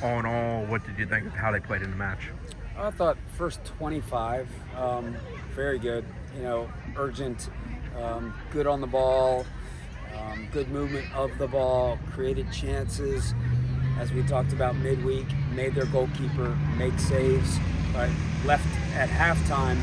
all in all, what did you think of how they played in the match? I thought first 25, very good. Urgent, good on the ball, good movement of the ball, created chances. As we talked about midweek, made their goalkeeper make saves. Right, left at halftime,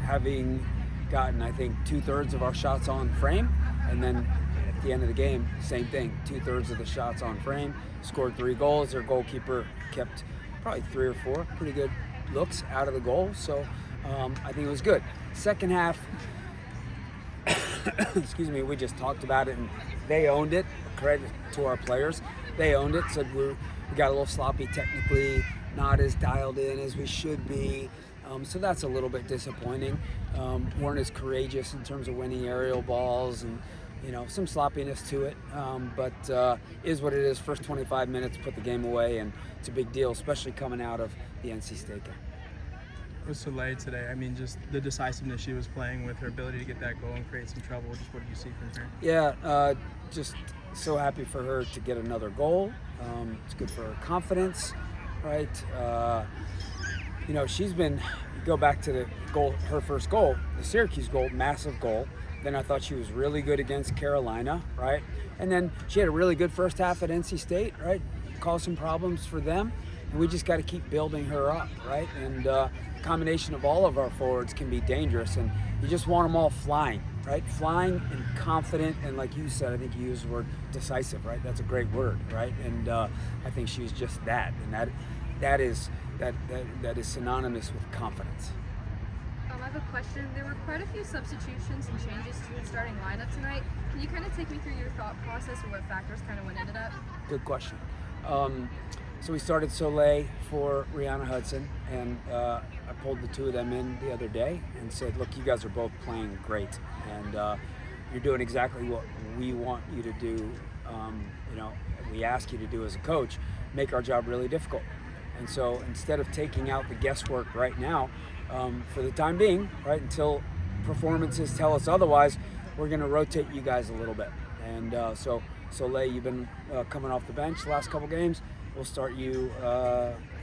having gotten I think 2/3 of our shots on frame, and then at the end of the game, same thing, 2/3 of the shots on frame. Scored 3 goals. Their goalkeeper kept probably 3 or 4 pretty good looks out of the goal. So I think it was good. Second half, excuse me, we just talked about it and they owned it. Credit to our players. They owned it, said we got a little sloppy technically, not as dialed in as we should be. So that's a little bit disappointing. Weren't as courageous in terms of winning aerial balls and some sloppiness to it. But is what it is. First 25 minutes, put the game away, and it's a big deal, especially coming out of the NC State game. With Soleil today, I mean, just the decisiveness she was playing with, her ability to get that goal and create some trouble. Just what do you see from her? Yeah, just so happy for her to get another goal. It's good for her confidence, right? She's been, go back to the goal, her first goal, the Syracuse goal, massive goal. Then I thought she was really good against Carolina, right? And then she had a really good first half at NC State, right? Caused some problems for them. And we just got to keep building her up, right? And combination of all of our forwards can be dangerous, and you just want them all flying, right? Flying and confident, and like you said, I think you used the word decisive, right? That's a great word, right? And I think she's just that, and that is synonymous with confidence. I have a question. There were quite a few substitutions and changes to the starting lineup tonight. Can you kind of take me through your thought process or what factors kind of went into that? Good question. So we started Soleil for Rihanna Hudson, and I pulled the two of them in the other day and said, look, you guys are both playing great, and you're doing exactly what we want you to do, we ask you to do as a coach, make our job really difficult. And so instead of taking out the guesswork right now, for the time being, right, until performances tell us otherwise, we're going to rotate you guys a little bit. And so Soleil, you've been coming off the bench the last couple games. We'll start you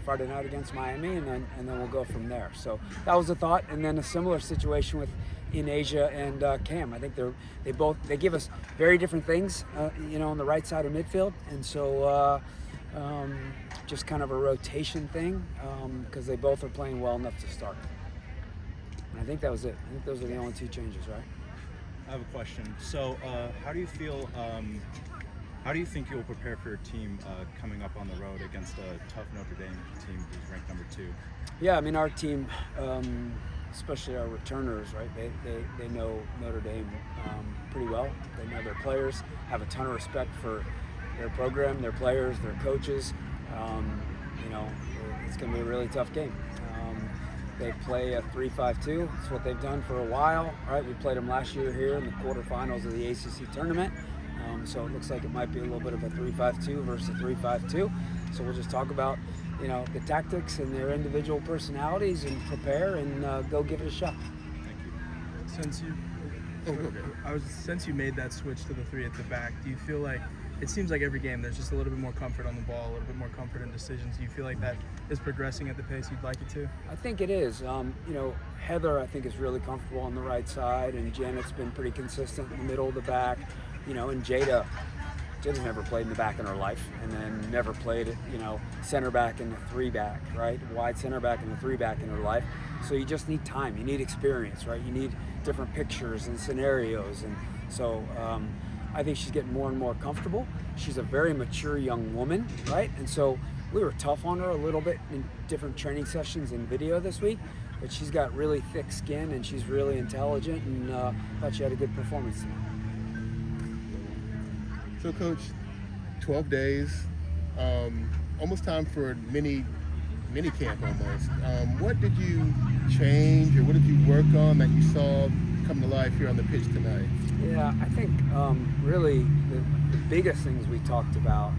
Friday night against Miami, and then we'll go from there. So that was a thought. And then a similar situation with in Asia and Cam. I think they give us very different things, on the right side of midfield, and so just kind of a rotation thing because they both are playing well enough to start. And I think that was it. I think those are the only 2 changes, right? I have a question. So, how do you feel? How do you think you'll prepare for your team coming up on the road against a tough Notre Dame team who's ranked number 2? Yeah, I mean our team, especially our returners, right? They know Notre Dame pretty well. They know their players, have a ton of respect for their program, their players, their coaches. It's going to be a really tough game. They play a 3-5-2. It's what they've done for a while, right? We played them last year here in the quarterfinals of the ACC tournament. So it looks like it might be a little bit of a 3-5-2 versus a 3-5-2. So we'll just talk about, the tactics and their individual personalities and prepare and go give it a shot. Thank you. Since you made that switch to the 3 at the back, do you feel like it seems like every game there's just a little bit more comfort on the ball, a little bit more comfort in decisions? Do you feel like that is progressing at the pace you'd like it to? I think it is. Heather, I think, is really comfortable on the right side, and Janet's been pretty consistent in the middle of the back. And Jada's never played in the back in her life, and then never played, center back and the 3-back, right? Wide center back and the 3-back in her life. So you just need time. You need experience, right? You need different pictures and scenarios, and so I think she's getting more and more comfortable. She's a very mature young woman, right? And so we were tough on her a little bit in different training sessions and video this week, but she's got really thick skin and she's really intelligent, and thought she had a good performance tonight. So, Coach, 12 days, almost time for mini camp almost. What did you change or what did you work on that you saw come to life here on the pitch tonight? Yeah, I think really the biggest things we talked about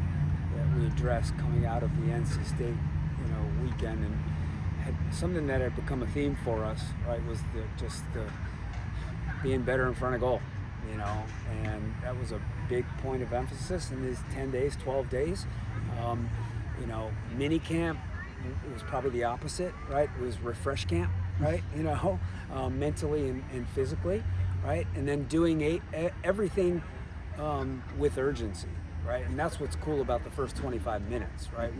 that we addressed coming out of the NC State weekend, and had something that had become a theme for us, right, was the being better in front of goal, and that was a big point of emphasis in these 10 days, 12 days. Mini camp, it was probably the opposite, right? It was refresh camp, right? Mentally and physically, right? And then doing everything with urgency, right? And that's what's cool about the first 25 minutes, right?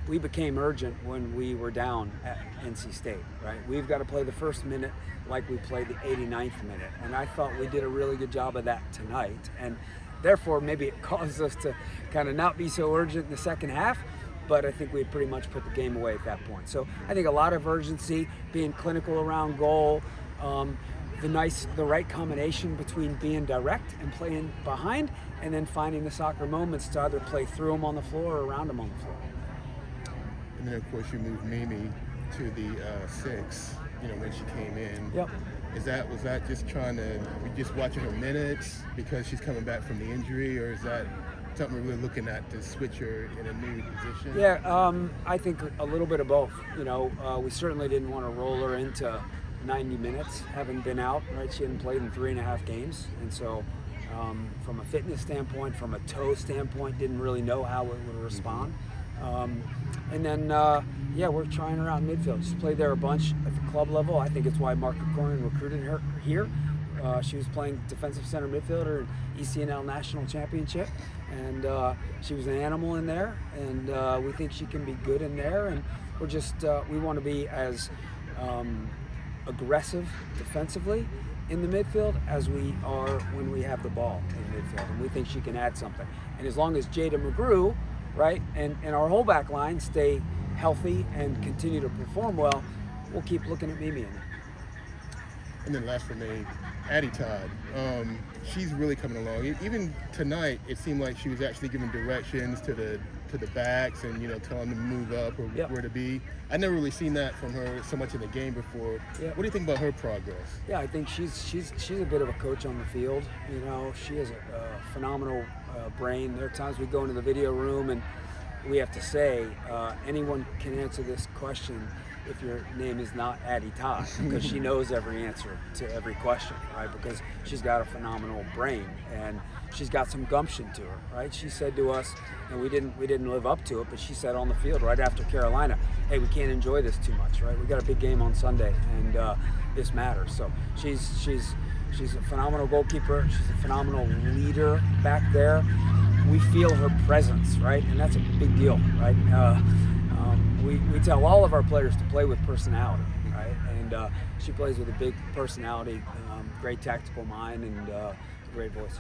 We became urgent when we were down at NC State, right? We've got to play the first minute like we played the 89th minute. And I thought we did a really good job of that tonight. And therefore, maybe it caused us to kind of not be so urgent in the second half, but I think we had pretty much put the game away at that point. So I think a lot of urgency, being clinical around goal, the right combination between being direct and playing behind, and then finding the soccer moments to either play through them on the floor or around them on the floor. And then, of course, you moved Mimi to the 6, when she came in. Yep. Was that just just watching her minutes because she's coming back from the injury, or is that something we're really looking at to switch her in a new position? Yeah, I think a little bit of both. We certainly didn't want to roll her into 90 minutes, having been out, right? She hadn't played in 3.5 games. And so from a fitness standpoint, from a toe standpoint, didn't really know how it would respond. And then, we're trying her out in midfield. She's played there a bunch at the club level. I think it's why Mark Corcoran recruited her here. She was playing defensive center midfielder in ECNL National Championship, and she was an animal in there, and we think she can be good in there, and we're just, we want to be as aggressive defensively in the midfield as we are when we have the ball in midfield, and we think she can add something. And as long as Jada McGrew, right, and our whole back line stay healthy and continue to perform well, we'll keep looking at Mimi in it. And then last for me, Addie Todd. She's really coming along. Even tonight, it seemed like she was actually giving directions to the backs and telling them to move up or Yep. where to be. I never really seen that from her so much in the game before. Yep. What do you think about her progress? Yeah, I think she's a bit of a coach on the field. She has a phenomenal brain. There are times we go into the video room and we have to say, anyone can answer this question if your name is not Addie Todd, because she knows every answer to every question, right? Because she's got a phenomenal brain and she's got some gumption to her, right? She said to us, and we didn't live up to it, but she said on the field right after Carolina, hey, we can't enjoy this too much, right? We got a big game on Sunday, and this matters. So she's a phenomenal goalkeeper. She's a phenomenal leader back there. We feel her presence, right? And that's a big deal, right? We tell all of our players to play with personality, right? And she plays with a big personality, great tactical mind, and a great voice.